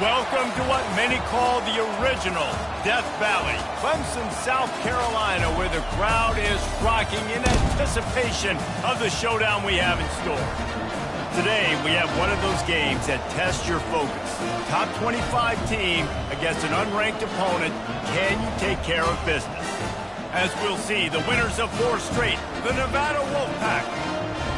Welcome to what many call the original Death Valley, Clemson, South Carolina, where the crowd is rocking in anticipation of the showdown we have in store. Today, we have one of those games that tests your focus. Top 25 team against an unranked opponent. Can you take care of business? As we'll see, the winners of 4 straight, the Nevada Wolfpack,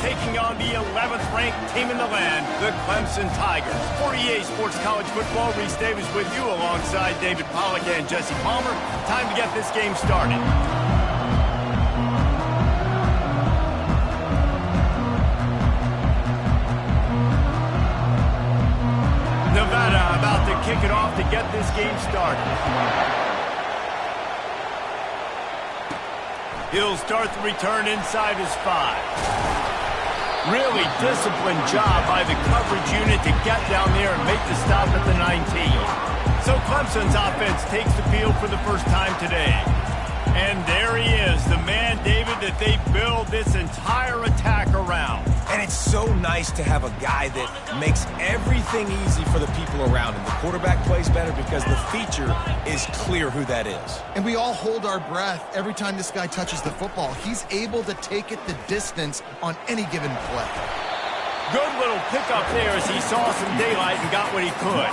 taking on the 11th ranked team in the land, the Clemson Tigers. For EA Sports College Football, Reese Davis with you alongside David Pollack and Jesse Palmer. Time to get this game started. Nevada about to kick it off to get this game started. He'll start the return inside his 5. Really disciplined job by the coverage unit to get down there and make the stop at the 19. So Clemson's offense takes the field for the first time today. And there he is, the man, David, that they build this entire attack around. And it's so nice to have a guy that makes everything easy for the people around him. The quarterback plays better because the feature is clear who that is. And we all hold our breath every time this guy touches the football. He's able to take it the distance on any given play. Good little pickup there as he saw some daylight and got what he could.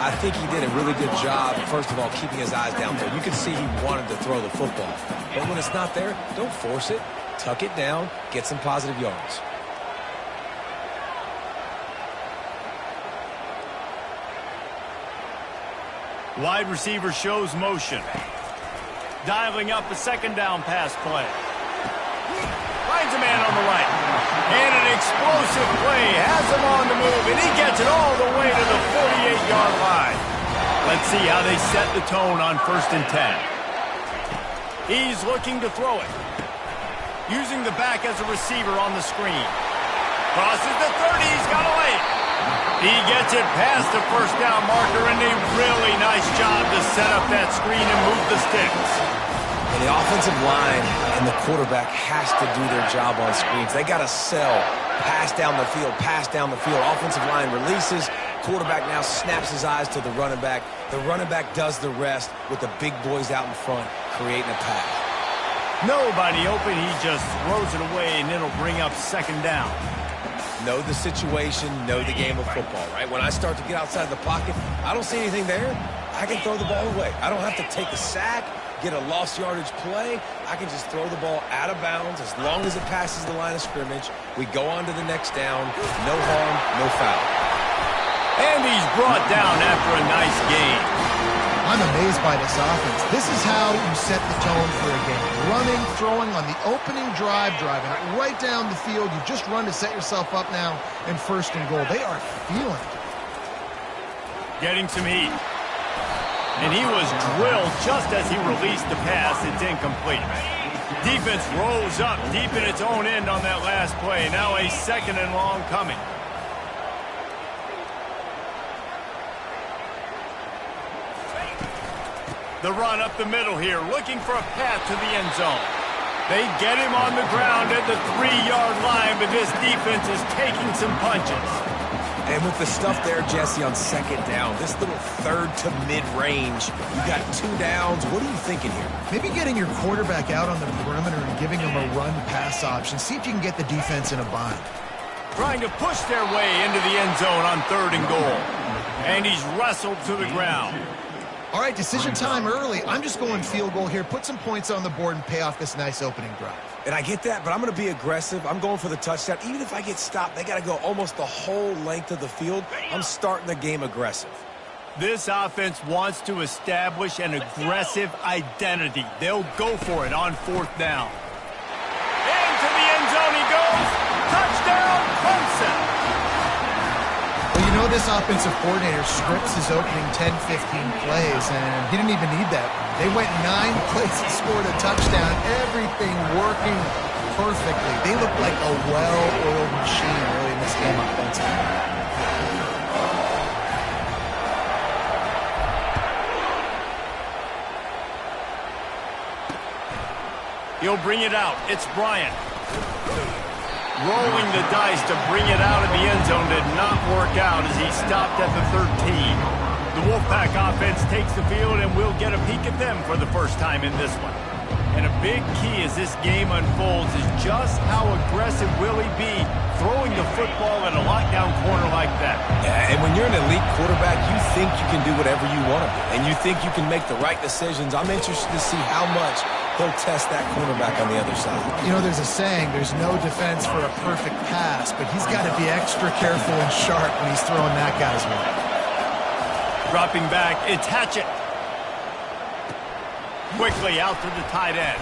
I think he did a really good job, first of all, keeping his eyes down there. You can see he wanted to throw the football. But when it's not there, don't force it. Tuck it down, get some positive yards. Wide receiver shows motion. Dialing up a second down pass play. Finds a man on the right. And an explosive play has him on the move, and he gets it all the way to the 48-yard line. Let's see how they set the tone on 1st and 10. He's looking to throw it. Using the back as a receiver on the screen. Crosses the 30, he's got to lay it. He gets it past the first down marker, and a really nice job to set up that screen and move the sticks. And the offensive line and the quarterback has to do their job on screens. They got to sell. Pass down the field, pass down the field. Offensive line releases. Quarterback now snaps his eyes to the running back. The running back does the rest with the big boys out in front, creating a pass. Nobody open, he just throws it away, and it'll bring up 2nd down. Know the situation, know the game of football, right? When I start to get outside the pocket, I don't see anything there, I can throw the ball away. I don't have to take a sack, get a lost yardage play. I can just throw the ball out of bounds as long as it passes the line of scrimmage. We go on to the next down. No harm, no foul. And he's brought down after a nice game. I'm amazed by this offense. This is how you set the tone for a game. Running, throwing on the opening drive, driving it right down the field. You just run to set yourself up now in 1st and goal. They are feeling it. Getting some heat. And he was drilled just as he released the pass. It's incomplete. Defense rolls up deep in its own end on that last play. Now a 2nd and long coming. The run up the middle here, looking for a path to the end zone. They get him on the ground at the 3-yard line, but this defense is taking some punches. And with the stuff there, Jesse, on 2nd down, this little 3rd to mid-range, you got 2 downs. What are you thinking here? Maybe getting your quarterback out on the perimeter and giving him a run-pass option. See if you can get the defense in a bind. Trying to push their way into the end zone on 3rd and goal. And he's wrestled to the ground. All right, decision time early. I'm just going field goal here. Put some points on the board and pay off this nice opening drive. And I get that, but I'm going to be aggressive. I'm going for the touchdown. Even if I get stopped, they got to go almost the whole length of the field. I'm starting the game aggressive. This offense wants to establish an aggressive identity. They'll go for it on 4th down. Into the end zone he goes. Touchdown, Clemson. Well, you know this offensive coordinator scripts his opening 10, 15 plays, and he didn't even need that. They went 9 plays and scored a touchdown. Everything working perfectly. They look like a well-oiled machine early in this game offensively. He'll bring it out. It's Bryant. Rolling the dice to bring it out of the end zone did not work out as he stopped at the 13. The Wolfpack offense takes the field, and we'll get a peek at them for the first time in this one. And a big key as this game unfolds is just how aggressive will he be throwing the football at a lockdown corner like that. Yeah, and when you're an elite quarterback, you think you can do whatever you want to do, and you think you can make the right decisions. I'm interested to see how much he'll test that cornerback on the other side. You know, there's a saying, there's no defense for a perfect pass, but he's got to be extra careful and sharp when he's throwing that guy's way. Dropping back, it's Hatchett. Quickly out to the tight end.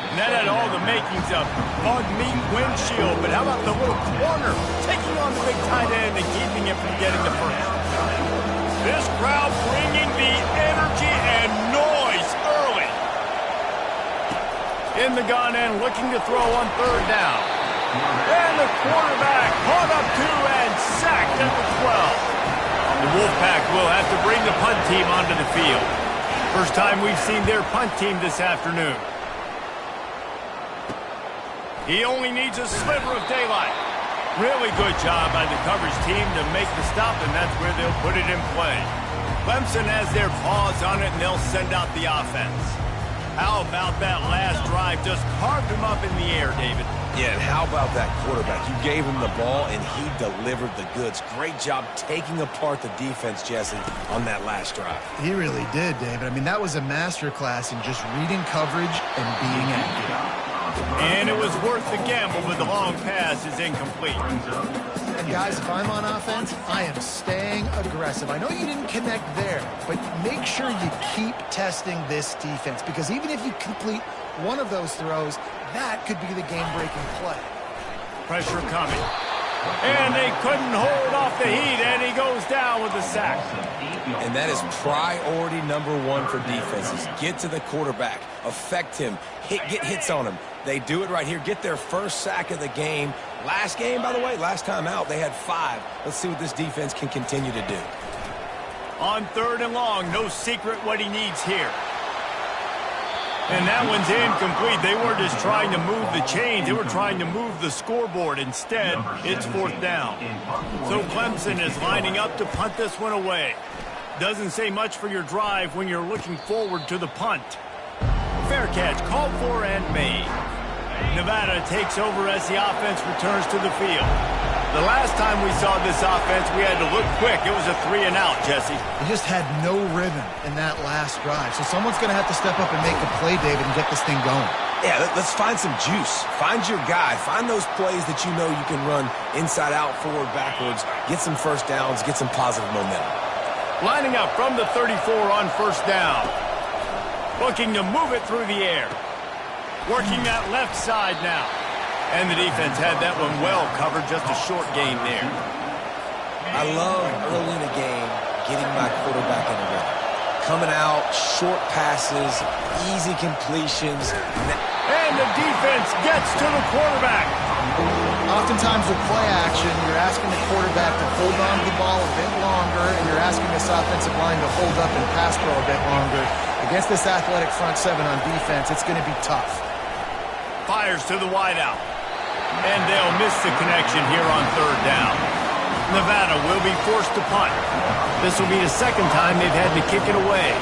And that had all the makings of bug meat windshield, but how about the little corner taking on the big tight end and keeping him from getting the first? This crowd bringing the energy and noise early. In the gun and looking to throw on third down. And the quarterback caught up to and sacked at the 12. The Wolfpack will have to bring the punt team onto the field. First time we've seen their punt team this afternoon. He only needs a sliver of daylight. Really good job by the coverage team to make the stop, and that's where they'll put it in play. Clemson has their paws on it, and they'll send out the offense. How about that last drive? Just carved him up in the air, David. Yeah, and how about that quarterback? You gave him the ball, and he delivered the goods. Great job taking apart the defense, Jesse, on that last drive. He really did, David. I mean, that was a masterclass in just reading coverage and being accurate. And it was worth the gamble, but the long pass is incomplete. And guys, if I'm on offense, I am staying aggressive. I know you didn't connect there, but make sure you keep testing this defense, because even if you complete one of those throws, that could be the game-breaking play. Pressure coming. And they couldn't hold off the heat, and he goes down with a sack. And that is priority number one for defenses. Get to the quarterback, affect him, get hits on him. They do it right here, get their first sack of the game. Last game, by the way, last time out, they had 5. Let's see what this defense can continue to do. On third and long, no secret what he needs here. And that one's incomplete. They weren't just trying to move the chains. They were trying to move the scoreboard. Instead, it's fourth down. So Clemson is lining up to punt this one away. Doesn't say much for your drive when you're looking forward to the punt. Fair catch, called for and made. Nevada takes over as the offense returns to the field. The last time we saw this offense, we had to look quick. It was a 3-and-out, Jesse. They just had no rhythm in that last drive. So someone's going to have to step up and make a play, David, and get this thing going. Yeah, let's find some juice. Find your guy. Find those plays that you know you can run inside out, forward, backwards. Get some first downs. Get some positive momentum. Lining up from the 34 on first down. Looking to move it through the air. Working that left side now. And the defense had that one well covered, just a short gain there. I love early in the game getting my quarterback in the rhythm. Coming out, short passes, easy completions. And the defense gets to the quarterback. Oftentimes with play action, you're asking the quarterback to hold on to the ball a bit longer, and you're asking this offensive line to hold up and pass pro a bit longer. Against this athletic front seven on defense, it's going to be tough. Fires to the wideout. And they'll miss the connection here on third down. Nevada will be forced to punt. This will be the second time they've had to kick it away.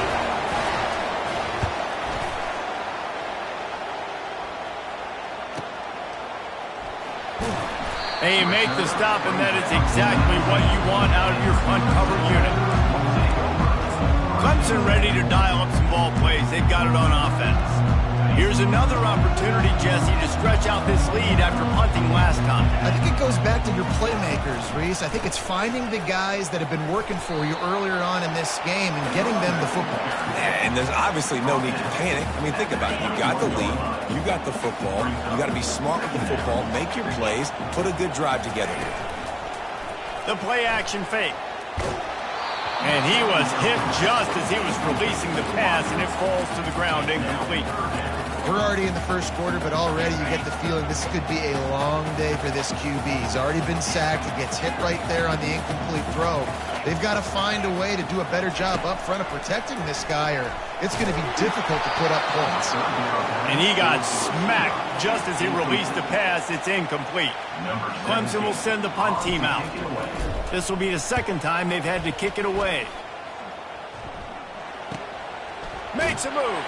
They make the stop, and that is exactly what you want out of your punt cover unit. Clemson ready to dial up some ball plays. They've got it on offense. Here's another opportunity, Jesse, to stretch out this lead after punting last time. I think it goes back to your playmakers, Reese. I think it's finding the guys that have been working for you earlier on in this game and getting them the football. And there's obviously no need to panic. I mean, think about it. You got the lead. You got the football. You got to be smart with the football. Make your plays. Put a good drive together here. The play-action fake. And he was hit just as he was releasing the pass, and it falls to the ground incomplete. We're already in the first quarter, but already you get the feeling this could be a long day for this QB. He's already been sacked. He gets hit right there on the incomplete throw. They've got to find a way to do a better job up front of protecting this guy, or it's going to be difficult to put up points. And he got smacked just as he released the pass. It's incomplete. Clemson will send the punt team out. This will be the second time they've had to kick it away. Makes a move.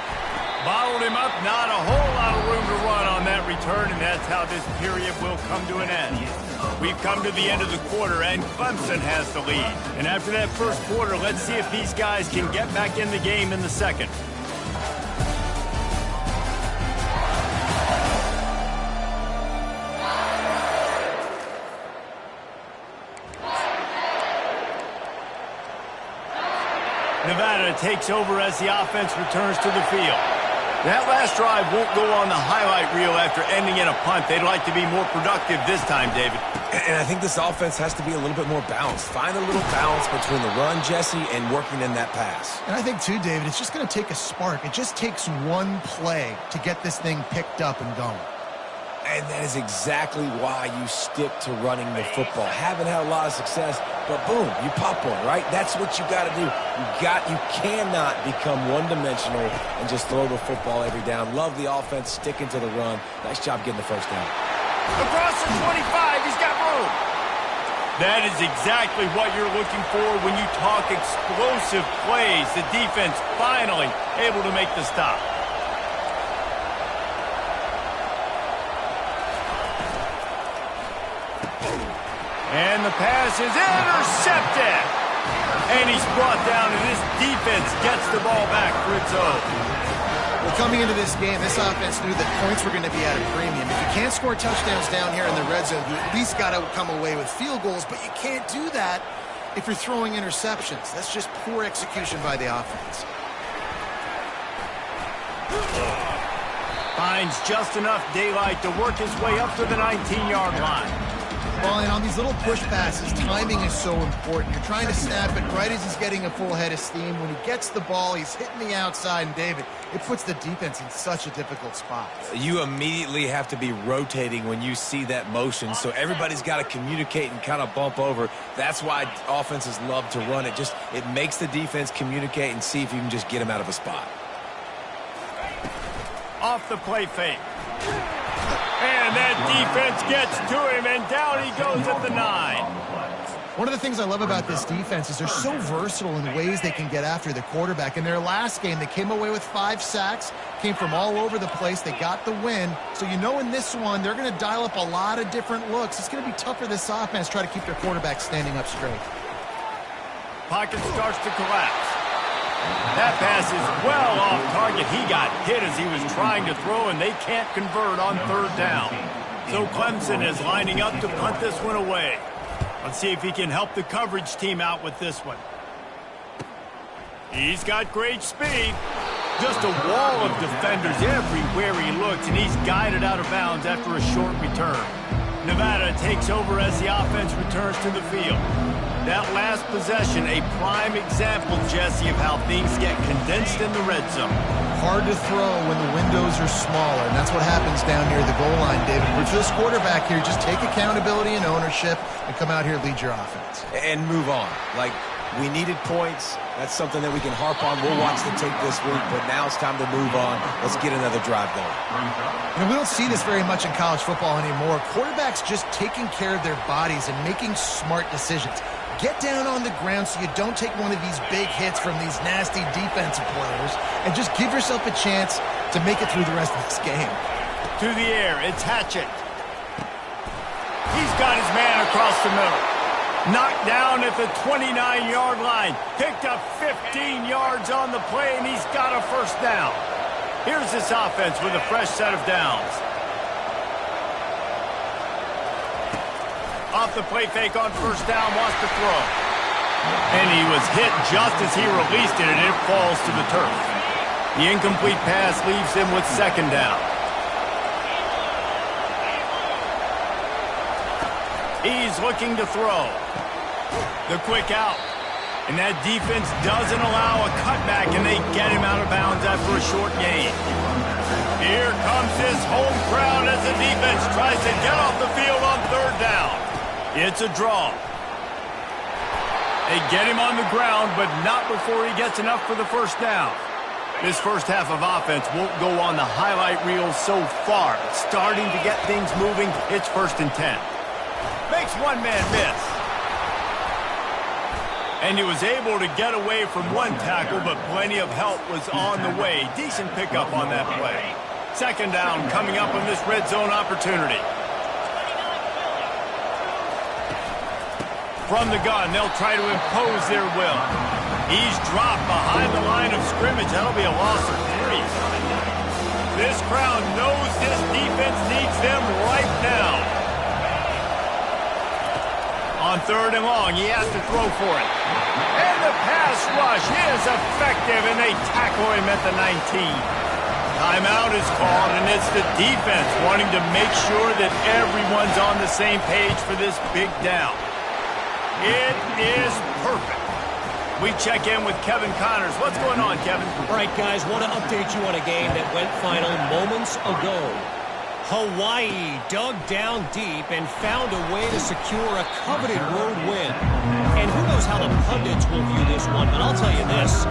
Bottled him up. Not a whole lot of room to run on that return, and that's how this period will come to an end. We've come to the end of the quarter, and Clemson has the lead. And after that first quarter, let's see if these guys can get back in the game in the second. Nevada takes over as the offense returns to the field. That last drive won't go on the highlight reel after ending in a punt. They'd like to be more productive this time, David. And I think this offense has to be a little bit more balanced. Find a little balance between the run, Jesse, and working in that pass. And I think, too, David, it's just going to take a spark. It just takes one play to get this thing picked up and going. And that is exactly why you stick to running the football. Haven't had a lot of success, but boom, you pop one, right? That's what you got to do. You cannot become one-dimensional and just throw the football every down. Love the offense, sticking to the run. Nice job getting the first down. Across the 25, he's got room. That is exactly what you're looking for when you talk explosive plays. The defense finally able to make the stop. And the pass is intercepted. And he's brought down, and this defense gets the ball back for its own. Well, coming into this game, this offense knew that points were going to be at a premium. If you can't score touchdowns down here in the red zone, you at least got to come away with field goals, but you can't do that if you're throwing interceptions. That's just poor execution by the offense. Finds just enough daylight to work his way up to the 19-yard line. Well, and on these little push passes, timing is so important. You're trying to snap it right as he's getting a full head of steam. When he gets the ball, he's hitting the outside, and David, it puts the defense in such a difficult spot. You immediately have to be rotating when you see that motion, so everybody's got to communicate and kind of bump over. That's why offenses love to run it. It makes the defense communicate and see if you can just get him out of a spot. Off the play fake. And that defense gets to him, and down he goes at the 9. One of the things I love about this defense is they're so versatile in ways they can get after the quarterback. In their last game, they came away with 5 sacks, came from all over the place. They got the win. So you know in this one, they're going to dial up a lot of different looks. It's going to be tough for this offense to try to keep their quarterback standing up straight. Pocket starts to collapse. That pass is well off target. He got hit as he was trying to throw, and they can't convert on third down. So Clemson is lining up to punt this one away. Let's see if he can help the coverage team out with this one. He's got great speed. Just a wall of defenders everywhere he looks, and he's guided out of bounds after a short return. Nevada takes over as the offense returns to the field. That last possession, a prime example, Jesse, of how things get condensed in the red zone. Hard to throw when the windows are smaller, and that's what happens down near the goal line, David. But for this quarterback here, just take accountability and ownership and come out here and lead your offense. And move on. Like, we needed points. That's something that we can harp on. We'll watch the tape this week, but now it's time to move on. Let's get another drive going. You know, we don't see this very much in college football anymore. Quarterbacks just taking care of their bodies and making smart decisions. Get down on the ground so you don't take one of these big hits from these nasty defensive players, and just give yourself a chance to make it through the rest of this game. To the air, it's Hatchett. He's got his man across the middle. Knocked down at the 29-yard line. Picked up 15 yards on the play, and he's got a first down. Here's this offense with a fresh set of downs. Off the play fake on first down, wants to throw. And he was hit just as he released it, and it falls to the turf. The incomplete pass leaves him with second down. He's looking to throw. The quick out. And that defense doesn't allow a cutback, and they get him out of bounds after a short gain. Here comes his home crowd as the defense tries to get off the field on third down. It's a draw. They get him on the ground, but not before he gets enough for the first down. This first half of offense won't go on the highlight reel so far. It's starting to get things moving. It's 1st and 10. Makes one man miss. And he was able to get away from one tackle, but plenty of help was on the way. Decent pickup on that play. 2nd down coming up on this red zone opportunity. From the gun, they'll try to impose their will. He's dropped behind the line of scrimmage. That'll be a loss of 3. This crowd knows this defense needs them right now. On 3rd and long, he has to throw for it. And the pass rush is effective, and they tackle him at the 19. Timeout is called, and it's the defense wanting to make sure that everyone's on the same page for this big down. It is perfect. We check in with Kevin Connors. What's going on, Kevin? All right, guys, want to update you on a game that went final moments ago. Hawaii dug down deep and found a way to secure a coveted road win. And who knows how the pundits will view this one, but I'll tell you this.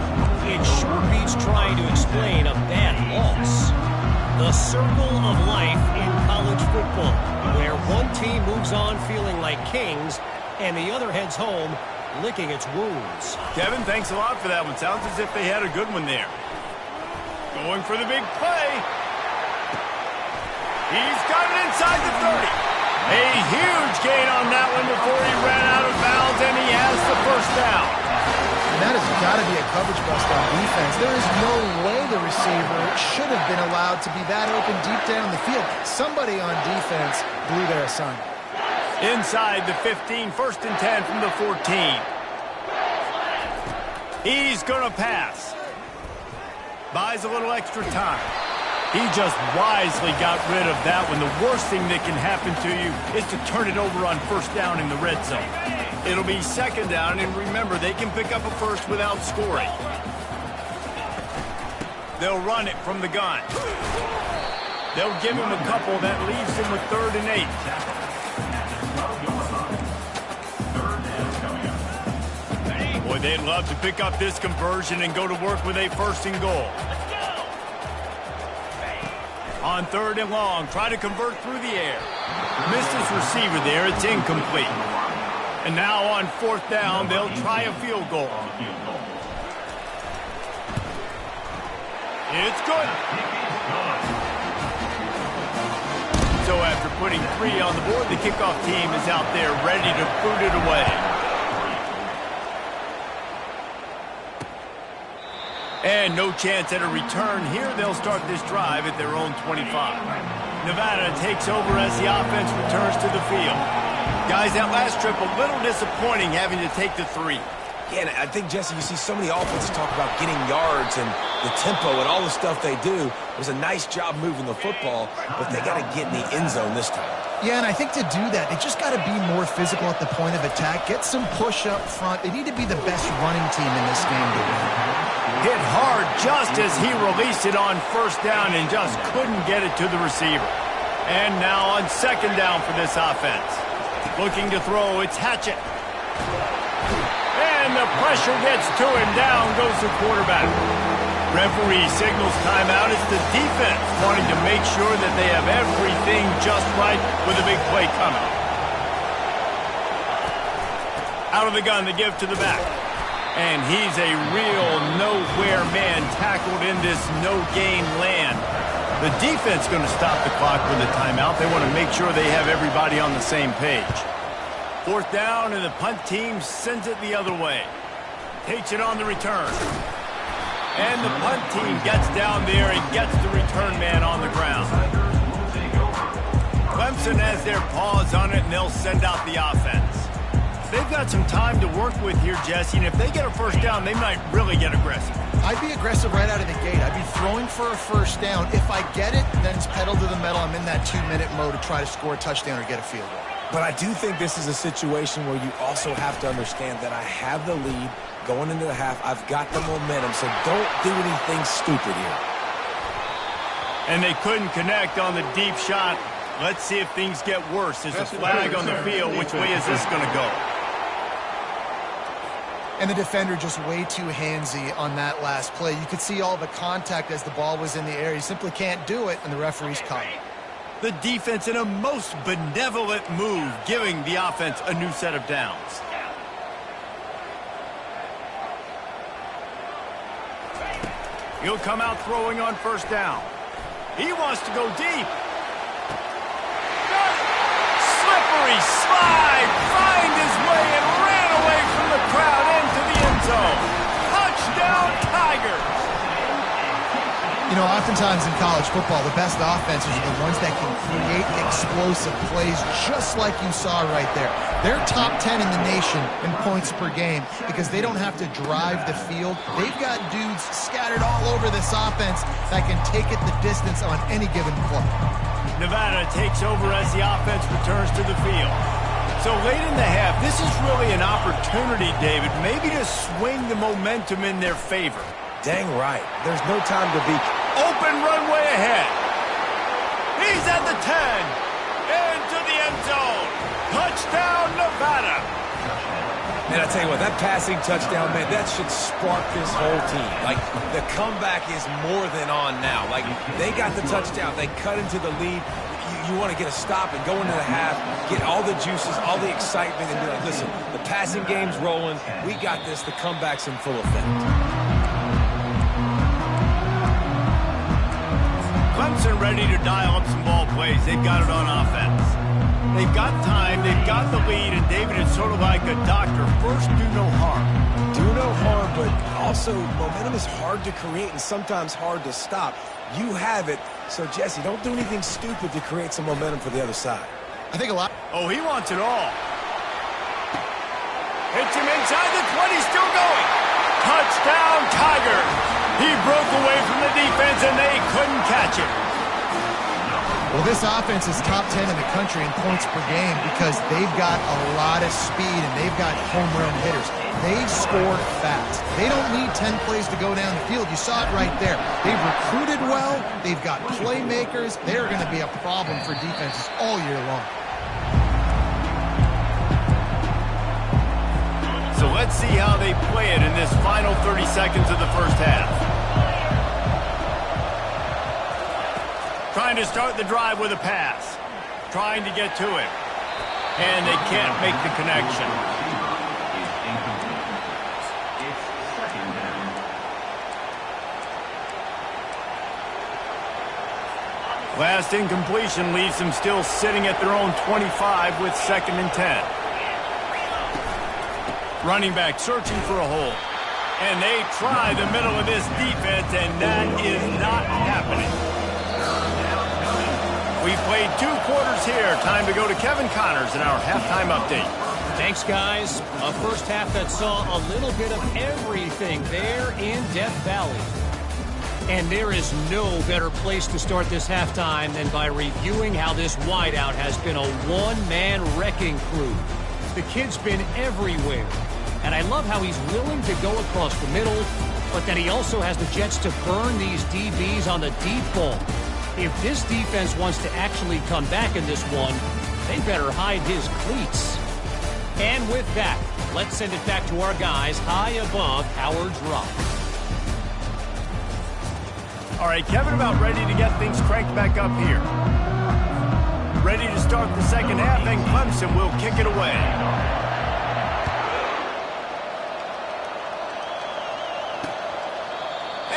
It sure beats trying to explain a bad loss. The circle of life in college football, where one team moves on feeling like kings and the other heads home licking its wounds. Kevin, thanks a lot for that one. Sounds as if they had a good one there. Going for the big play. He's got it inside the 30. A huge gain on that one before he ran out of bounds, and he has the first down. And that has got to be a coverage bust on defense. There is no way the receiver should have been allowed to be that open deep down the field. Somebody on defense blew their assignment. Inside the 15, 1st and 10 from the 14. He's going to pass. Buys a little extra time. He just wisely got rid of that one. The worst thing that can happen to you is to turn it over on 1st down in the red zone. It'll be 2nd down, and remember, they can pick up a first without scoring. They'll run it from the gun. They'll give him a couple. That leaves him with 3rd and 8. Boy, they'd love to pick up this conversion and go to work with a 1st and goal. On 3rd and long, try to convert through the air. Missed his receiver there. It's incomplete. And now on 4th down, they'll try a field goal. It's good. So after putting 3 on the board, the kickoff team is out there ready to boot it away. And no chance at a return here. They'll start this drive at their own 25. Nevada takes over as the offense returns to the field. Guys, that last trip, a little disappointing having to take the 3. Yeah, and I think, Jesse, you see so many offenses talk about getting yards and the tempo and all the stuff they do. It was a nice job moving the football, but they got to get in the end zone this time. Yeah, and I think to do that, they just got to be more physical at the point of attack. Get some push up front. They need to be the best running team in this game to win. Hit hard just as he released it on 1st down and just couldn't get it to the receiver. And now on 2nd down for this offense. Looking to throw, it's Hatchett. And the pressure gets to him. Down goes the quarterback. Referee signals timeout. It's the defense wanting to make sure that they have everything just right with a big play coming. Out of the gun, the give to the back. And he's a real nowhere man tackled in this no-gain land. The defense going to stop the clock with a timeout. They want to make sure they have everybody on the same page. 4th down, and the punt team sends it the other way. Takes it on the return. And the punt team gets down there and gets the return man on the ground. Clemson has their paws on it, and they'll send out the offense. They've got some time to work with here, Jesse, and if they get a 1st down, they might really get aggressive. I'd be aggressive right out of the gate. I'd be throwing for a 1st down. If I get it, then it's pedal to the metal. I'm in that 2-minute mode to try to score a touchdown or get a field goal. But I do think this is a situation where you also have to understand that I have the lead going into the half. I've got the momentum, so don't do anything stupid here. And they couldn't connect on the deep shot. Let's see if things get worse. There's a flag on the field. Which way is this going to go? And the defender just way too handsy on that last play. You could see all the contact as the ball was in the air. He simply can't do it, and the referee's caught it. The defense in a most benevolent move, giving the offense a new set of downs. He'll come out throwing on first down. He wants to go deep. Slippery slide, find his way and ran away from the crowd into the end zone. Touchdown, Tigers! You know, oftentimes in college football, the best offenses are the ones that can create explosive plays just like you saw right there. They're top 10 in the nation in points per game because they don't have to drive the field. They've got dudes scattered all over this offense that can take it the distance on any given play. Nevada takes over as the offense returns to the field. So late in the half, this is really an opportunity, David, maybe to swing the momentum in their favor. Dang right. There's no time to be... Open runway ahead. He's at the 10. Into the end zone. Touchdown, Nevada. Man, I tell you what, that passing touchdown, man, that should spark this whole team. Like, the comeback is more than on now. Like, they got the touchdown. They cut into the lead. You want to get a stop and go into the half, get all the juices, all the excitement, and be like, listen, the passing game's rolling. We got this. The comeback's in full effect. Clemson ready to dial up some ball plays. They've got it on offense. They've got time, they've got the lead, and David is sort of like a doctor. First, do no harm. Do no harm, but also momentum is hard to create and sometimes hard to stop. You have it, so Jesse, don't do anything stupid to create some momentum for the other side. I think a lot... Oh, he wants it all. Hits him inside the 20, still going. Touchdown, Tigers. He broke away from the defense, and they couldn't catch him. Well, this offense is top 10 in the country in points per game because they've got a lot of speed and they've got home run hitters. They score fast. They don't need 10 plays to go down the field. You saw it right there. They've recruited well. They've got playmakers. They're going to be a problem for defenses all year long. So let's see how they play it in this final 30 seconds of the first half. Trying to start the drive with a pass. Trying to get to it. And they can't make the connection. Last incompletion leaves them still sitting at their own 25 with 2nd and 10. Running back searching for a hole. And they try the middle of this defense, and that is not happening. We played 2 quarters here. Time to go to Kevin Connors in our halftime update. Thanks, guys. A first half that saw a little bit of everything there in Death Valley. And there is no better place to start this halftime than by reviewing how this wideout has been a one-man wrecking crew. The kid's been everywhere. And I love how he's willing to go across the middle, but that he also has the jets to burn these DBs on the deep ball. If this defense wants to actually come back in this one, they better hide his cleats. And with that, let's send it back to our guys high above Howard's Rock. All right, Kevin, about ready to get things cranked back up here. Ready to start the second half, and Clemson will kick it away.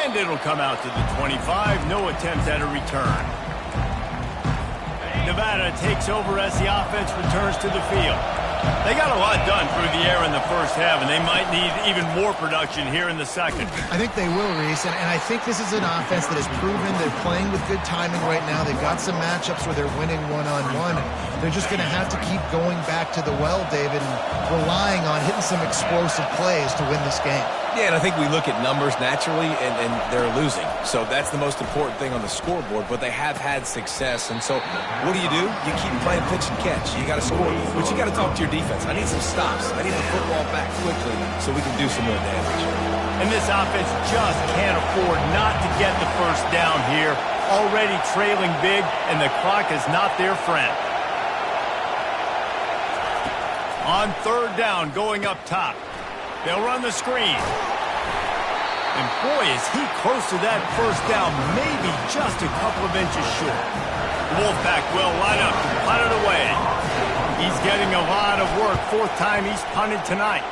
And it'll come out to the 25. No attempt at a return. Nevada takes over as the offense returns to the field. They got a lot done through the air in the first half, and they might need even more production here in the second. I think they will, Reese, and I think this is an offense that has proven they're playing with good timing right now. They've got some matchups where they're winning one-on-one, and they're just going to have to keep going back to the well, David, and relying on hitting some explosive plays to win this game. Yeah, and I think we look at numbers naturally, and they're losing. So that's the most important thing on the scoreboard, but they have had success. And so what do? You keep playing pitch and catch. You got to score, but you got to talk to your defense. I need some stops. I need the football back quickly so we can do some more damage. And this offense just can't afford not to get the first down here. Already trailing big, and the clock is not their friend. On 3rd down, going up top. They'll run the screen. And boy, is he close to that first down, maybe just a couple of inches short. Wolfpack will line up to punt it away. He's getting a lot of work. Fourth time he's punted tonight.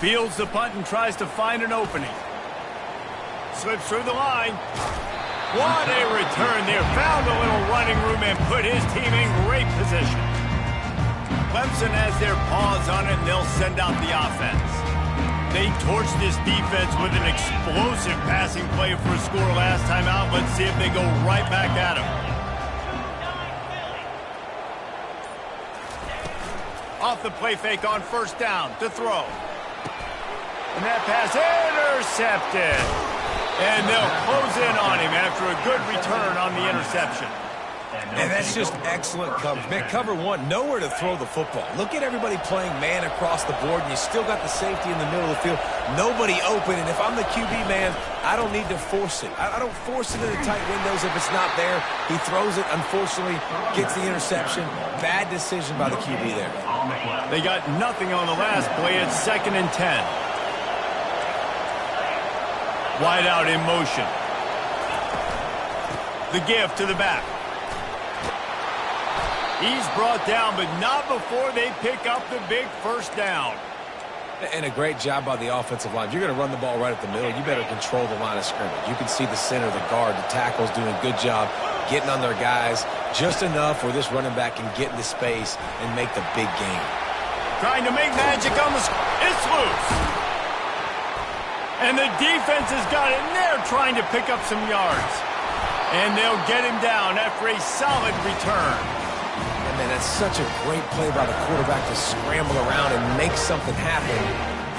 Fields the punt and tries to find an opening. Slips through the line. What a return there. Found a little running room and put his team in great position. Clemson has their paws on it, and they'll send out the offense. They torched this defense with an explosive passing play for a score last time out. Let's see if they go right back at him. Off the play fake on first down to throw. And that pass intercepted. And they'll close in on him after a good return on the interception. And that's just excellent coverage. Man, cover one, nowhere to throw the football. Look at everybody playing man across the board, and you still got the safety in the middle of the field. Nobody open, and if I'm the QB man, I don't need to force it. I don't force it into tight windows if it's not there. He throws it, unfortunately, gets the interception. Bad decision by the QB there. They got nothing on the last play. It's 2nd and 10. Wide out in motion. The give to the back. He's brought down, but not before they pick up the big first down. And a great job by the offensive line. If you're going to run the ball right at the middle, you better control the line of scrimmage. You can see the center, the guard, the tackles doing a good job getting on their guys just enough where this running back can get into space and make the big game. Trying to make magic on the... It's loose. And the defense has got in there trying to pick up some yards. And they'll get him down after a solid return. And man, that's such a great play by the quarterback to scramble around and make something happen.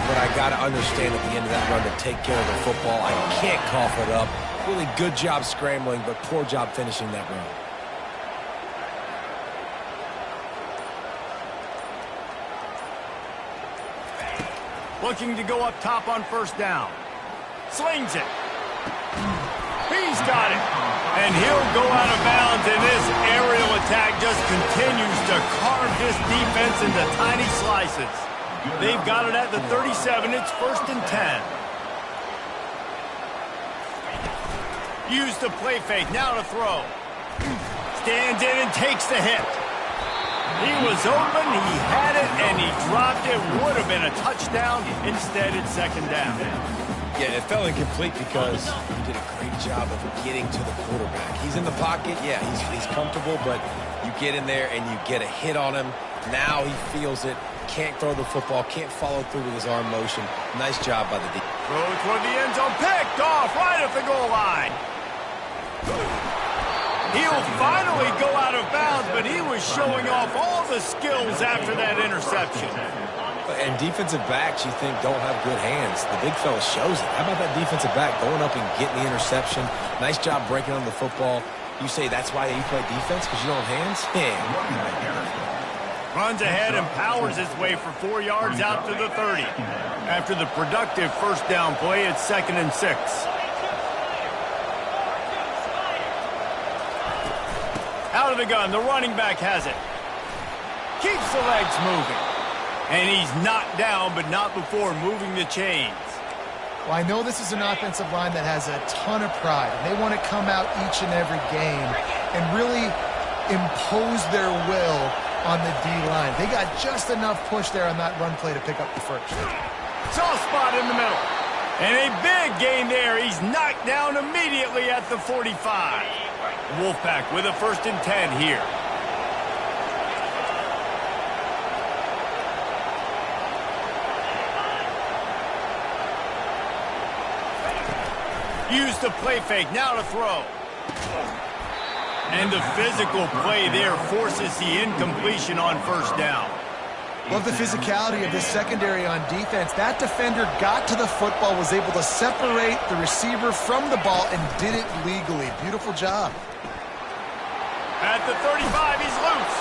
But I got to understand at the end of that run to take care of the football. I can't cough it up. Really good job scrambling, but poor job finishing that run. Looking to go up top on first down. Slings it. He's got it. And he'll go out of bounds, and this aerial attack just continues to carve this defense into tiny slices. They've got it at the 37. It's 1st and 10. Use the play fake. Now to throw. Stands in and takes the hit. He was open, he had it, and he dropped it. Would have been a touchdown. Instead, it's 2nd down. Yeah, it fell incomplete because he did a great job of getting to the quarterback. He's in the pocket. Yeah, he's comfortable, but you get in there and you get a hit on him. Now he feels it. Can't throw the football. Can't follow through with his arm motion. Nice job by the defense. Throw toward the end zone. Picked off right at the goal line. He'll finally go out of bounds, but he was showing off all the skills after that interception. And defensive backs, you think, don't have good hands. The big fella shows it. How about that defensive back going up and getting the interception? Nice job breaking on the football. You say that's why you play defense, because you don't have hands? Yeah. Runs ahead and powers his way for 4 yards out to the 30. After the productive first down play, it's 2nd and 6. Out of the gun, the running back has it. Keeps the legs moving. And he's knocked down, but not before moving the chains. Well, I know this is an offensive line that has a ton of pride. And they want to come out each and every game and really impose their will on the D-line. They got just enough push there on that run play to pick up the first. Soft spot in the middle. And a big gain there. He's knocked down immediately at the 45. Wolfpack with a 1st and 10 here. Use the play fake, now to throw. And the physical play there forces the incompletion on first down. Love the physicality of this secondary on defense. That defender got to the football, was able to separate the receiver from the ball, and did it legally. Beautiful job. At the 35, he's loose.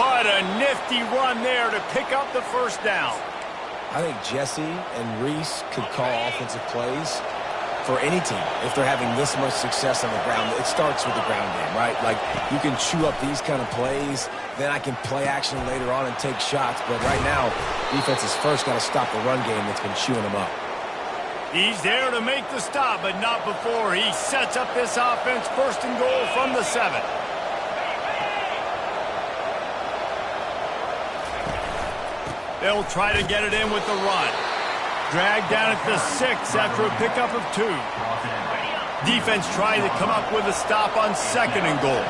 What a nifty run there to pick up the first down. I think Jesse and Reese could call offensive plays. for any team, if they're having this much success on the ground, it starts with the ground game, right? Like, you can chew up these kind of plays, then I can play action later on and take shots. But right now, defense has first got to stop the run game that's been chewing them up. He's there to make the stop, but not before he sets up this offense. First and goal from the 7. They'll try to get it in with the run. Dragged down at the 6 after a pickup of 2. Defense trying to come up with a stop on 2nd and goal.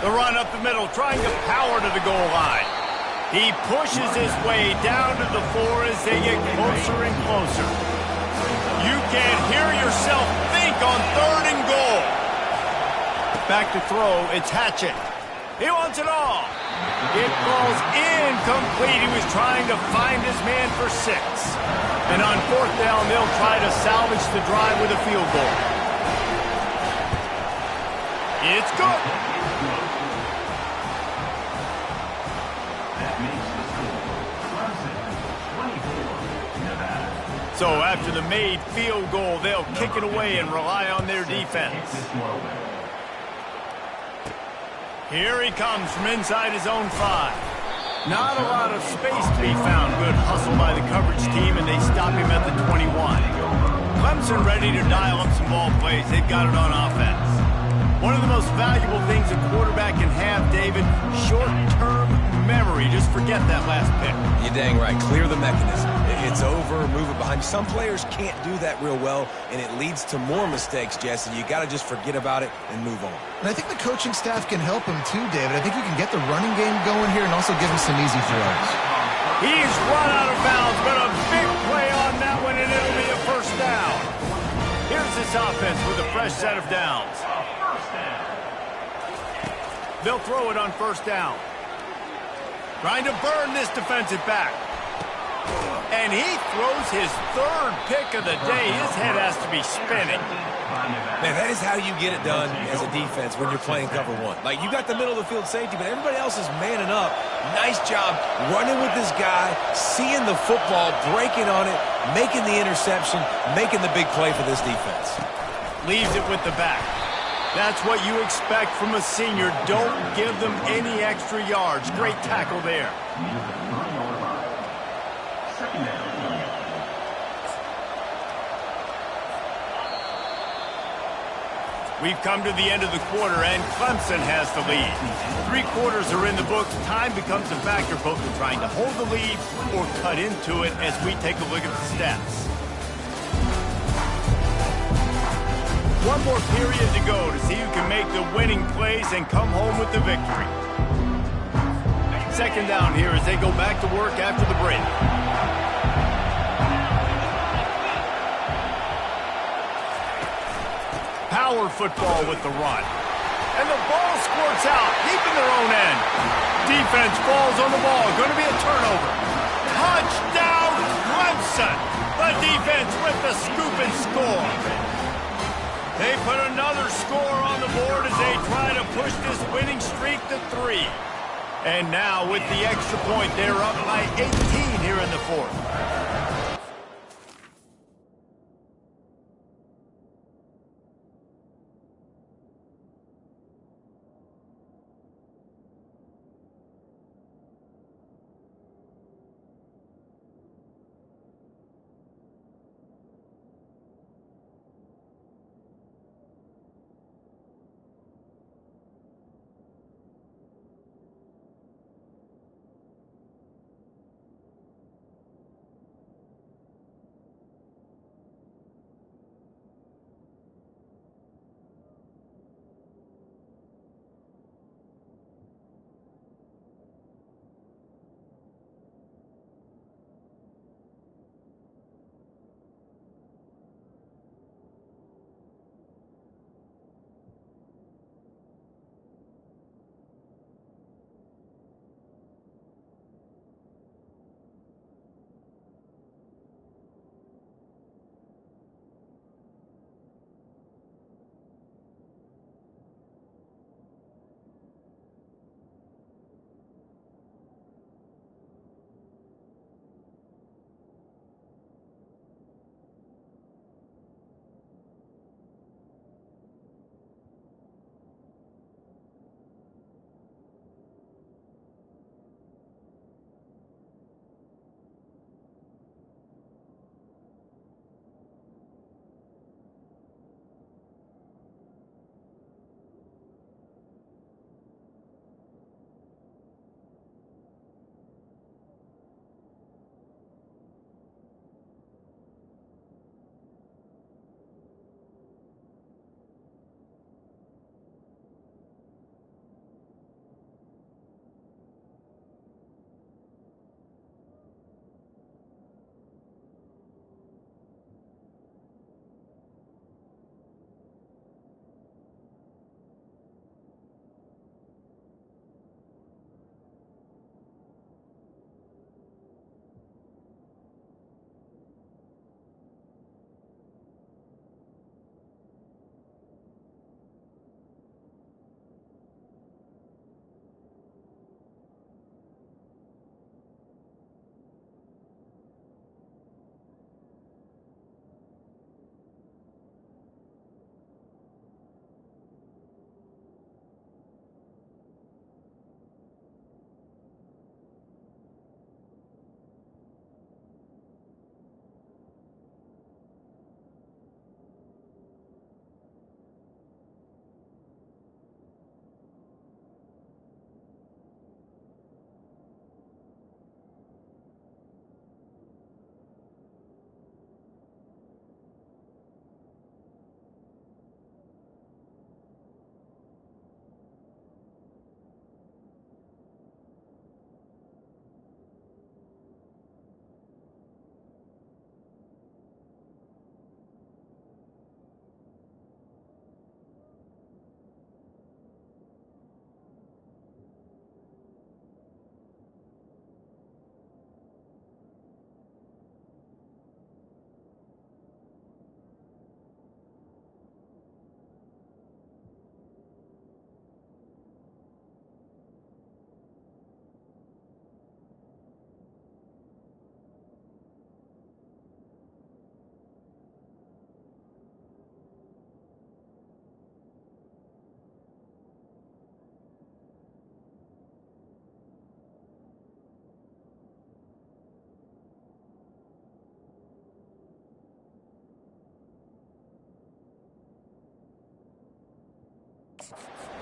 The run up the middle, trying to power to the goal line. He pushes his way down to the 4 as they get closer and closer. You can hear yourself think on 3rd and goal. Back to throw, it's Hatchett. He wants it all. It falls incomplete. He was trying to find his man for 6. And on 4th down, they'll try to salvage the drive with a field goal. It's good. So after the made field goal, they'll kick it away and rely on their defense. Here he comes from inside his own 5. Not a lot of space to be found. Good hustle by the coverage team, and they stop him at the 21. Clemson ready to dial up some ball plays. They've got it on offense. One of the most valuable things a quarterback can have, David, short-term memory. Just forget that last pick. You're dang right. Clear the mechanism. It's over, move it behind you. Some players can't do that real well, and it leads to more mistakes, Jesse. You got to just forget about it and move on. And I think the coaching staff can help him too, David. I think you can get the running game going here and also give him some easy throws. He's run out of bounds, but a big play on that one, and it'll be a first down. Here's this offense with a fresh set of downs. They'll throw it on 1st down. Trying to burn this defensive back. And he throws his 3rd pick of the day. His head has to be spinning. Man, that is how you get it done as a defense when you're playing cover 1. Like, you got the middle of the field safety, but everybody else is manning up. Nice job running with this guy, seeing the football, breaking on it, making the interception, making the big play for this defense. Leaves it with the back. That's what you expect from a senior. Don't give them any extra yards. Great tackle there. We've come to the end of the quarter, and Clemson has the lead. 3 quarters are in the books. Time becomes a factor, both in trying to hold the lead or cut into it as we take a look at the stats. One more period to go to see who can make the winning plays and come home with the victory. 2nd down here as they go back to work after the break. Power football with the run. And the ball squirts out, deep in their own end. Defense falls on the ball. Going to be a turnover. Touchdown, Clemson. The defense with the scoop and score. They put another score on the board as they try to push this winning streak to 3. And now with the extra point, they're up by 18 here in the 4th.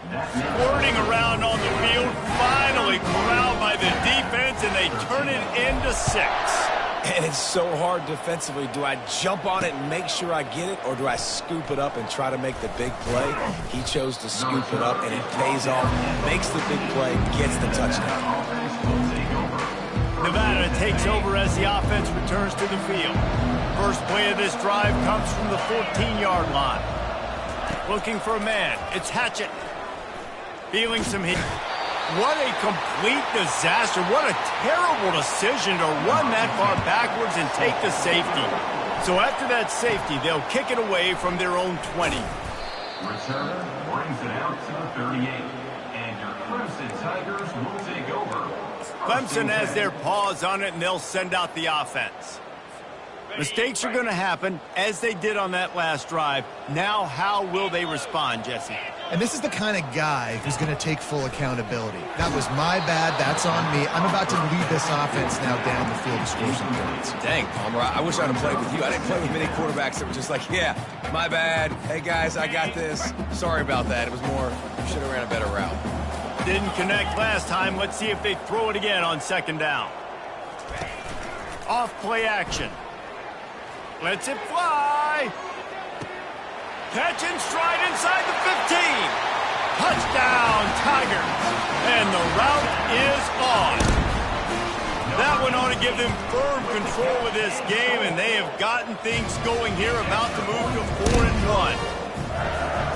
Squirting around on the field, finally corralled by the defense, and they turn it into 6. And it's so hard defensively. Do I jump on it and make sure I get it, or do I scoop it up and try to make the big play? He chose to scoop it up, and it pays off, makes the big play, gets the touchdown. Nevada takes over as the offense returns to the field. First play of this drive comes from the 14-yard line. Looking for a man. It's Hatchett. Feeling some heat. What a complete disaster. What a terrible decision to run that far backwards and take the safety. So after that safety, they'll kick it away from their own 20. Return brings it out to the 38. And your Crimson Tigers will take over. Clemson has their paws on it, and they'll send out the offense. Mistakes are going to happen, as they did on that last drive. Now, how will they respond, Jesse? And this is the kind of guy who's going to take full accountability. That was my bad. That's on me. I'm about to lead this offense now down the field to score some points. Dang, Palmer, I wish I'd have played with you. I didn't play with many quarterbacks that were just like, yeah, my bad. Hey, guys, I got this. Sorry about that. It was more, you should have ran a better route. Didn't connect last time. Let's see if they throw it again on second down. Off play action. Lets it fly. Catch and stride inside the 15. Touchdown, Tigers. And the route is on. That one ought to give them firm control of this game, and they have gotten things going here, about to move to 4-1.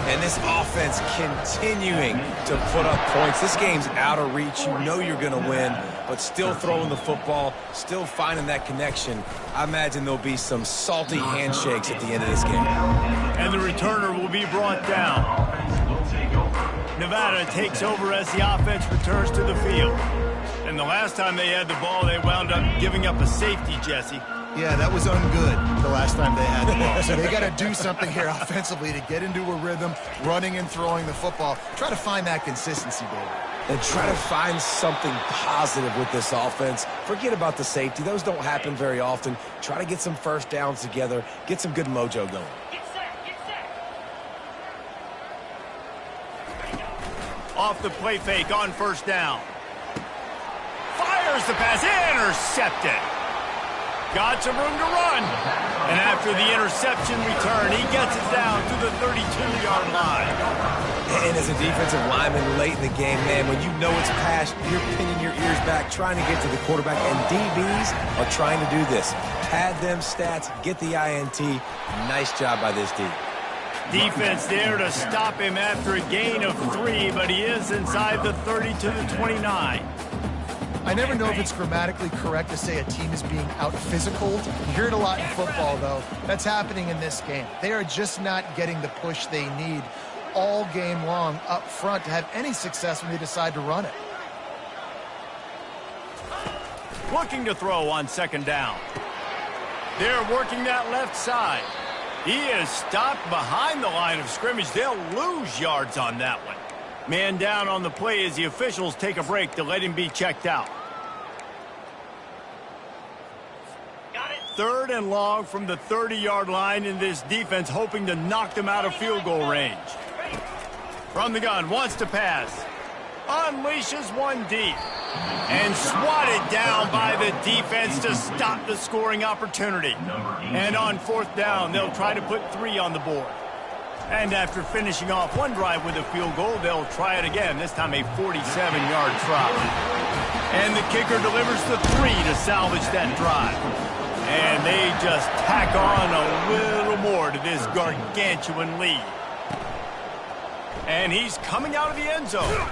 And this offense continuing to put up points. This game's out of reach. You know you're going to win, but still throwing the football, still finding that connection. I imagine there'll be some salty handshakes at the end of this game. And the returner will be brought down. Nevada takes over as the offense returns to the field. And the last time they had the ball, they wound up giving up a safety, Jesse. Yeah, that was ungood the last time they had the ball. So they got to do something here offensively to get into a rhythm, running and throwing the football. Try to find that consistency, David. And try to find something positive with this offense. Forget about the safety. Those don't happen very often. Try to get some first downs together, get some good mojo going. Off the play fake on first down. Fires the pass, intercepted. Got some room to run. And after the interception return, he gets it down to the 32-yard line. And as a defensive lineman late in the game, man, when you know it's pass, you're pinning your ears back, trying to get to the quarterback. And DBs are trying to do this. Pad them stats, get the INT. Nice job by this D. Defense there to stop him after a gain of 3, but he is inside the 30 to the 29. I never know if it's grammatically correct to say a team is being out-physicaled. You hear it a lot in football, though. That's happening in this game. They are just not getting the push they need all game long up front to have any success when they decide to run it. Looking to throw on second down. They're working that left side. He is stopped behind the line of scrimmage. They'll lose yards on that one. Man down on the play as the officials take a break to let him be checked out. Got it. 3rd and long from the 30-yard line, in this defense hoping to knock them out of field goal range. From the gun, wants to pass. Unleashes one deep. And swatted down by the defense to stop the scoring opportunity. And on 4th down, they'll try to put 3 on the board. And after finishing off one drive with a field goal, they'll try it again, this time a 47-yard try. And the kicker delivers the 3 to salvage that drive. And they just tack on a little more to this gargantuan lead. And he's coming out of the end zone.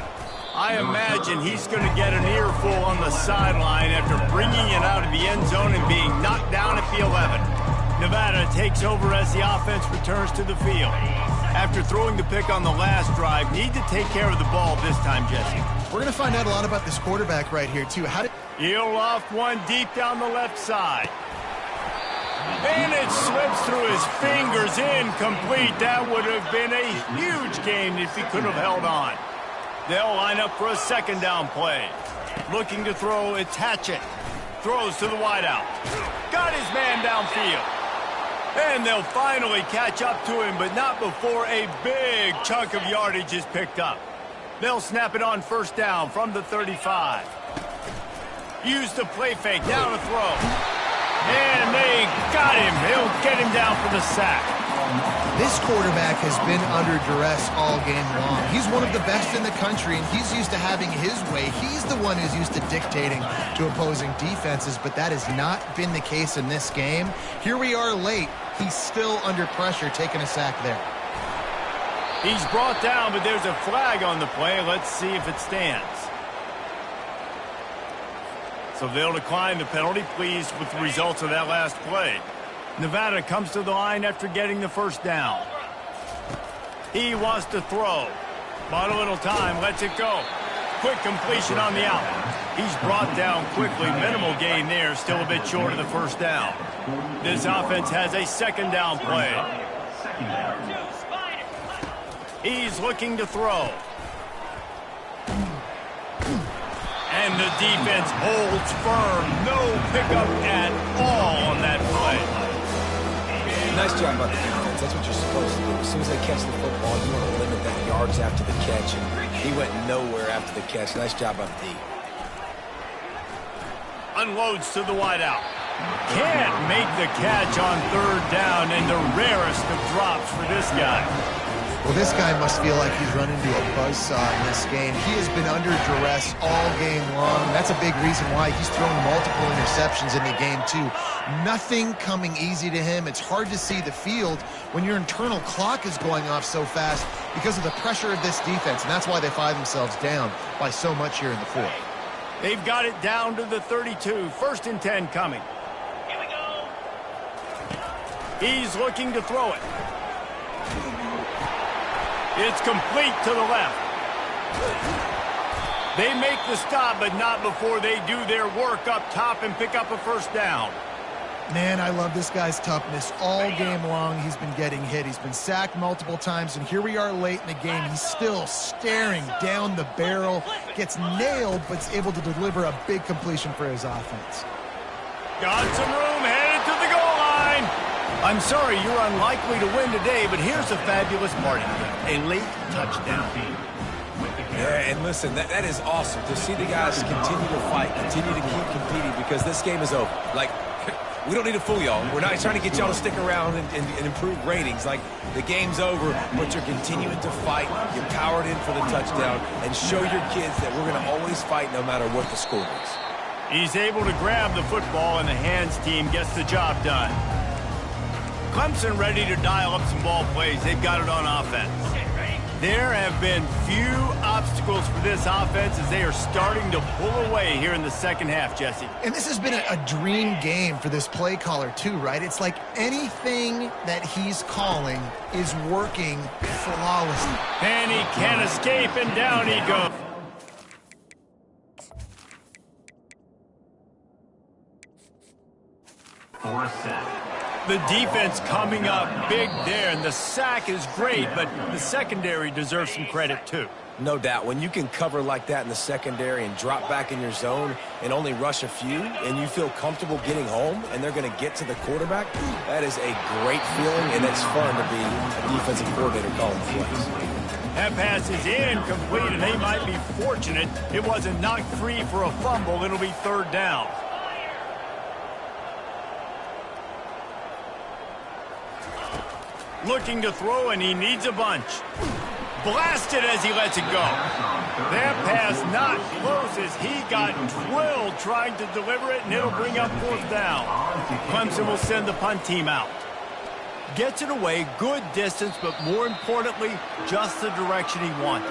I imagine he's going to get an earful on the sideline after bringing it out of the end zone and being knocked down at the 11. Nevada takes over as the offense returns to the field. After throwing the pick on the last drive, need to take care of the ball this time, Jesse. We're going to find out a lot about this quarterback right here, too. He'll loft one deep down the left side. And it slips through his fingers, incomplete. That would have been a huge gain if he could have held on. They'll line up for a second down play. Looking to throw, it's Hatchett. Throws to the wideout. Got his man downfield. And they'll finally catch up to him, but not before a big chunk of yardage is picked up. They'll snap it on first down from the 35. Use the play fake, now to throw. And they got him. He'll get him down for the sack. This quarterback has been under duress all game long. He's one of the best in the country, and he's used to having his way. He's the one who's used to dictating to opposing defenses, but that has not been the case in this game. Here we are late. He's still under pressure, taking a sack there. He's brought down, but there's a flag on the play. Let's see if it stands. So they'll decline the penalty, pleased with the results of that last play. Nevada comes to the line after getting the first down. He wants to throw. Bought a little time, lets it go. Quick completion on the out. He's brought down quickly. Minimal gain there, still a bit short of the first down. This offense has a second down play. He's looking to throw. And the defense holds firm. No pickup at all on that play. Nice job by the defense. That's what you're supposed to do. As soon as they catch the football, you want to limit that yards after the catch. And he went nowhere after the catch. Nice job by the D. Unloads to the wideout. Can't make the catch on third down, and the rarest of drops for this guy. Well, this guy must feel like he's run into a buzzsaw in this game. He has been under duress all game long. That's a big reason why he's thrown multiple interceptions in the game, too. Nothing coming easy to him. It's hard to see the field when your internal clock is going off so fast because of the pressure of this defense, and that's why they find themselves down by so much here in the fourth. They've got it down to the 32. First and 10 coming. Here we go. He's looking to throw it. It's complete to the left. They make the stop, but not before they do their work up top and pick up a first down. Man, I love this guy's toughness. All game long, he's been getting hit. He's been sacked multiple times, and here we are late in the game. He's still staring down the barrel, gets nailed, but is able to deliver a big completion for his offense. Got some room, headed to the goal line. I'm sorry you're unlikely to win today, but here's a fabulous part of it. A late touchdown. Yeah, and listen, that is awesome to see the guys continue to fight, continue to keep competing, because this game is over. Like, we don't need to fool y'all. We're not trying to get y'all to stick around and improve ratings. Like, the game's over, but you're continuing to fight. You're powered in for the touchdown, and show your kids that we're going to always fight no matter what the score is. He's able to grab the football, and the hands team gets the job done. Clemson ready to dial up some ball plays. They've got it on offense. There have been few obstacles for this offense as they are starting to pull away here in the second half, Jesse. And this has been a dream game for this play caller too, right? It's like anything that he's calling is working flawlessly. And he can't escape, and down he goes. Fourth set. The defense coming up big there, and the sack is great, but the secondary deserves some credit too. No doubt. When you can cover like that in the secondary and drop back in your zone and only rush a few, and you feel comfortable getting home and they're going to get to the quarterback, that is a great feeling, and it's fun to be a defensive coordinator calling plays. That pass is incomplete, and they might be fortunate it wasn't knocked free for a fumble. It'll be third down. Looking to throw, and he needs a bunch. Blasted as he lets it go. That pass not close as he got drilled trying to deliver it, and it'll bring up fourth down. Clemson will send the punt team out. Gets it away, good distance, but more importantly, just the direction he wanted.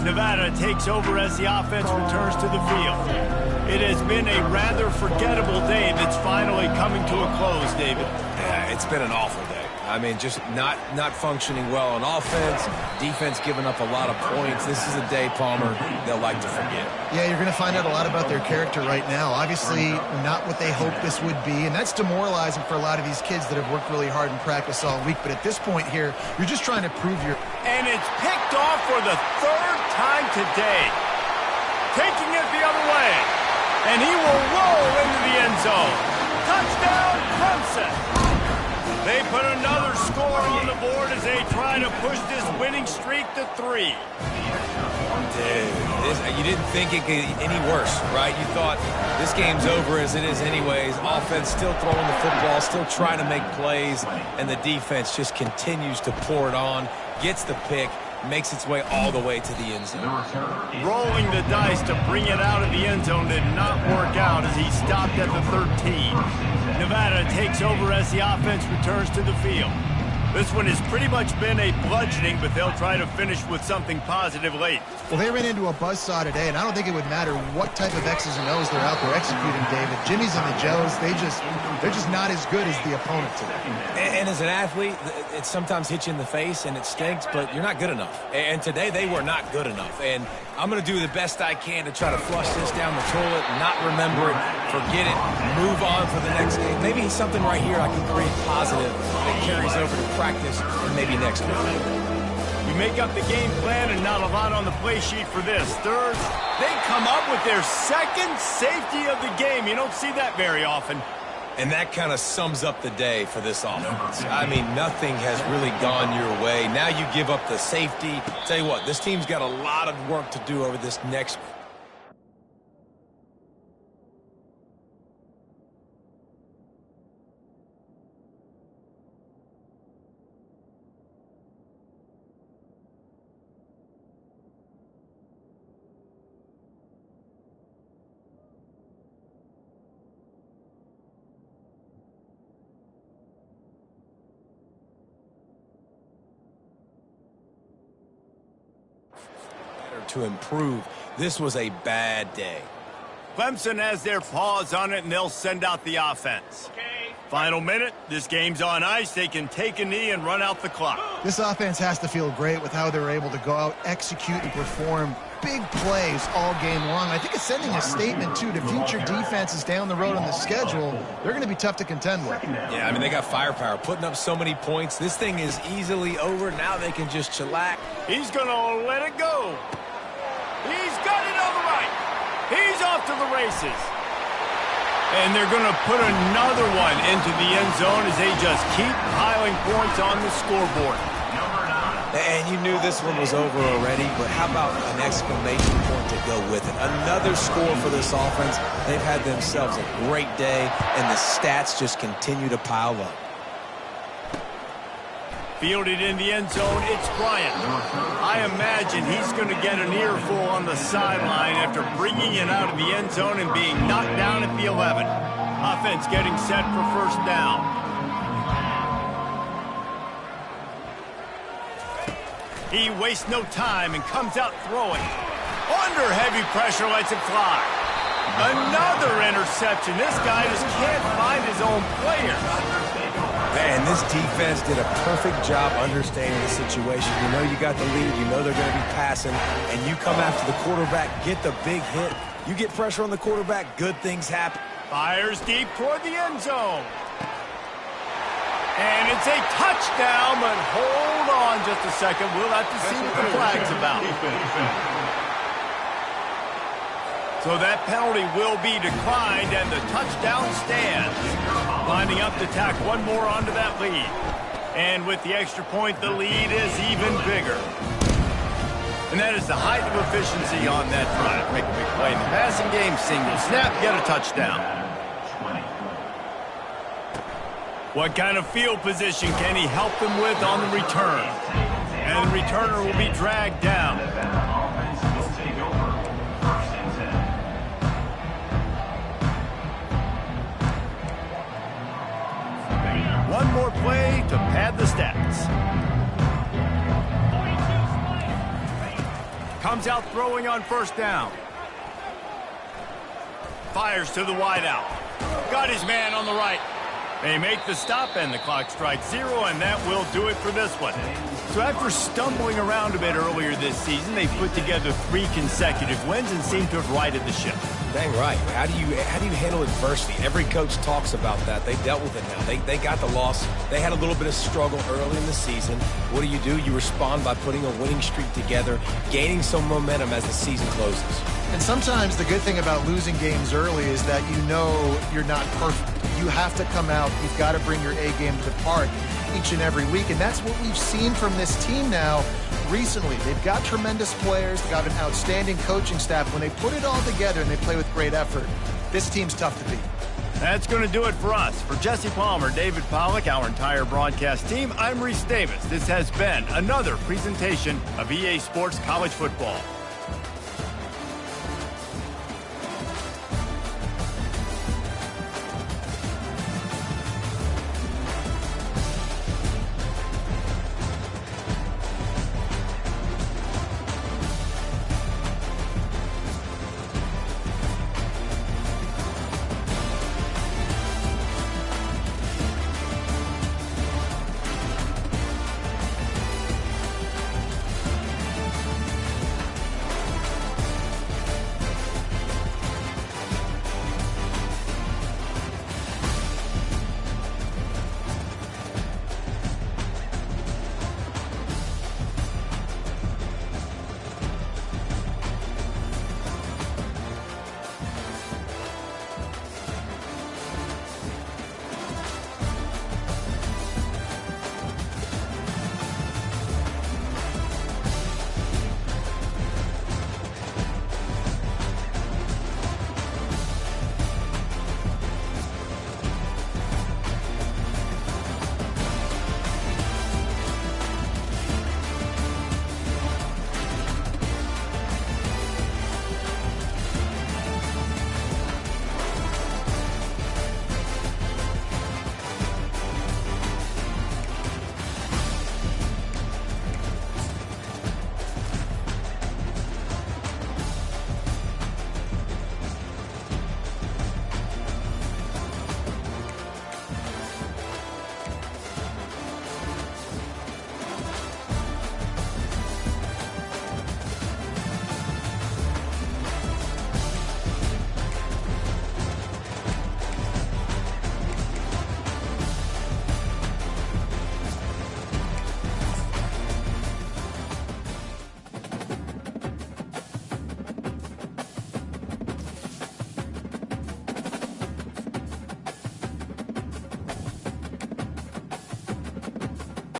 Nevada takes over as the offense returns to the field. It has been a rather forgettable day that's finally coming to a close, David. Yeah, it's been an awful day. I mean, just not functioning well on offense, defense giving up a lot of points. This is a day, Palmer, they'll like to forget. Yeah, you're going to find out a lot about their character right now. Obviously, not what they hoped this would be, and that's demoralizing for a lot of these kids that have worked really hard in practice all week. But at this point here, you're just trying to prove your... And it's picked off for the third time today. Taking it the other way. And he will roll into the end zone. Touchdown, Clemson. They put another score on the board as they try to push this winning streak to 3. Dude, you didn't think it could get any worse, right? You thought this game's over as it is anyways. Offense still throwing the football, still trying to make plays, and the defense just continues to pour it on, gets the pick, makes its way all the way to the end zone. Rolling the dice to bring it out of the end zone did not work out as he stopped at the 13. Nevada takes over as the offense returns to the field. This one has pretty much been a bludgeoning, but they'll try to finish with something positive late. Well, they ran into a buzzsaw today, and I don't think it would matter what type of X's and O's they're out there executing, David. Jimmy's and the Joes, they're just not as good as the opponent today. And as an athlete, it sometimes hits you in the face, and it stinks, but you're not good enough. And today, they were not good enough. And I'm going to do the best I can to try to flush this down the toilet, not remember it, forget it, move on for the next game. Maybe something right here I can create positive that carries over to practice and maybe next week. You make up the game plan and not a lot on the play sheet for this. Third, they come up with their second safety of the game. You don't see that very often. And that kind of sums up the day for this offense. I mean, nothing has really gone your way. Now you give up the safety. Tell you what, this team's got a lot of work to do over this next. To improve. This was a bad day. Clemson has their paws on it, and they'll send out the offense. Final minute. This game's on ice. They can take a knee and run out the clock. This offense has to feel great with how they're able to go out, execute, and perform big plays all game long. I think it's sending a statement, too, to future defenses down the road on the schedule. They're going to be tough to contend with. Yeah, I mean, they got firepower, putting up so many points. This thing is easily over. Now they can just chillax. He's going to let it go. He's got it on the right. He's off to the races. And they're going to put another one into the end zone as they just keep piling points on the scoreboard. And you knew this one was over already, but how about an exclamation point to go with it? Another score for this offense. They've had themselves a great day, and the stats just continue to pile up. Fielded in the end zone, it's Bryant. I imagine he's going to get an earful on the sideline after bringing it out of the end zone and being knocked down at the 11. Offense getting set for first down. He wastes no time and comes out throwing. Under heavy pressure, lets it fly. Another interception. This guy just can't find his own players. Man, this defense did a perfect job understanding the situation. You know you got the lead. You know they're going to be passing. And you come after the quarterback, get the big hit. You get pressure on the quarterback, good things happen. Fires deep toward the end zone. And it's a touchdown, but hold on just a second. We'll have to see what the flag's about. So that penalty will be declined, and the touchdown stands. Lining up to tack one more onto that lead. And with the extra point, the lead is even bigger. And that is the height of efficiency on that drive. Make a big play in the passing game. Single snap, get a touchdown. What kind of field position can he help them with on the return? And the returner will be dragged down. One more play to pad the stats. Comes out throwing on first down. Fires to the wideout. Got his man on the right. They make the stop, and the clock strikes 0, and that will do it for this one. So after stumbling around a bit earlier this season, they put together 3 consecutive wins and seem to have righted the ship. Dang right. How do you handle adversity? Every coach talks about that. They dealt with it now. They got the loss. They had a little bit of struggle early in the season. What do? You respond by putting a winning streak together, gaining some momentum as the season closes. And sometimes the good thing about losing games early is that you know you're not perfect. You have to come out. You've got to bring your A game to the park each and every week, and that's what we've seen from this team now recently. They've got tremendous players. They've got an outstanding coaching staff. When they put it all together and they play with great effort, this team's tough to beat. That's going to do it for us. For Jesse Palmer, David Pollack, our entire broadcast team, I'm Reese Davis. This has been another presentation of EA Sports College Football.